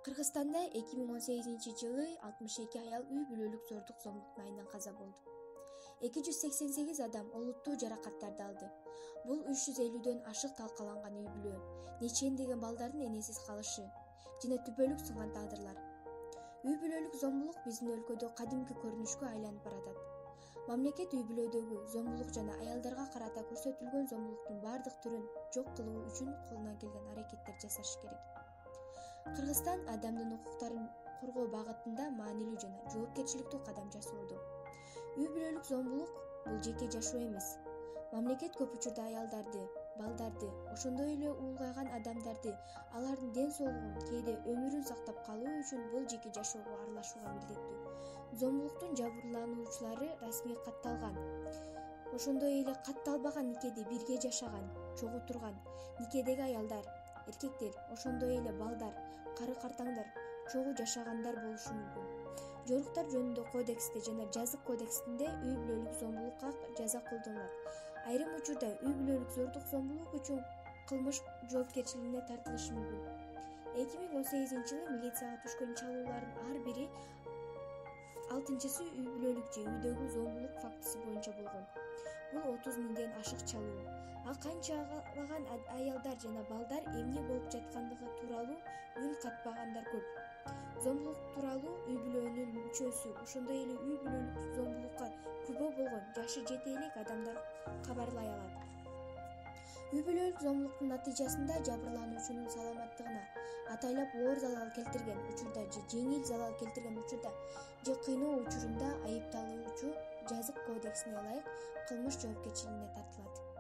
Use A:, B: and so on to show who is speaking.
A: Кыргызстанда 2018-жылы 62 аял үй бүлөлүк зордук зомбулуктун айынан каза болду. 288 адам олуттуу жаракаттарды алды. Бул 350дөн ашык талкаланган үй бүлө, нечендеген балдардын энесиз калышы жана түбөлүк сынган тагдырлар. Үй бүлөлүк зомбулук биздин өлкөдө кадимки көрүнүшкө айланып баратат. Мамлекет үй бүлөдөгү зомбулук жана аялдарга карата көрсөтүлгөн зомбулуктун бардык түрүн жок кылуу үчүн колунан келген аракеттер жасашы керек. Кыргызстан адамдын укуктарын коргоо багытында маанилүү жана жоопкерчиликтүү кадам жасоодо. Үй бүлөлүк зомбулук бул жеке жашоо эмес. Мамлекет көп учурда аялдарды, балдарды, ошондой эле улгайган адамдарды, алардын ден соолугун, кээде өмүрүн сактап калуу үчүн бул жеке жашоого аралашууга милдеттүү. Зомбулуктун жабырлануучулары расмий катталган, ошондой эле катталбаган никеде бирге жашаган, чогуу турган, никедеги аялдар, эркектер, ошондой эле балдар, кары-картаңдар, чогуу жашагандар болушу мүмкүн. Жоруктар жөнүндө кодексте жана жазык кодексинде үй бүлөлүк зомбулукка жаза колдонулат. Айрым учурда үй бүлөлүк зордук зомбулук үчүн кылмыш жоопкерчилигине тартылышы мүмкүн. 2018-жылы милицияга түшкөн чалуулардын ар бири 6-сы үй бүлөлүк же үйдөгү зомбулук фактысы боюнча болгон. Бул 30 миңден ашык чалуу. Канчалаган аялдар жана балдар эмне болуп жаткандыгы тууралуу үн катпагандар көп. Зомбулук тууралуу үй бүлөнүн мүчөсү, ошондой эле үй бүлөлүк зомбулукка күбө болгон жашы жете элек адамдар кабарлай алат. Үй бүлөлүк зомбулуктун натыйжасында жабырлануучунун саламаттыгына атайлап оор залал келтирген учурда же жеңил залал келтирген учурда же кыйноо учурунда айыпталуучу жазык кодексине ылайык кылмыш жоопкерчилигине тартылат.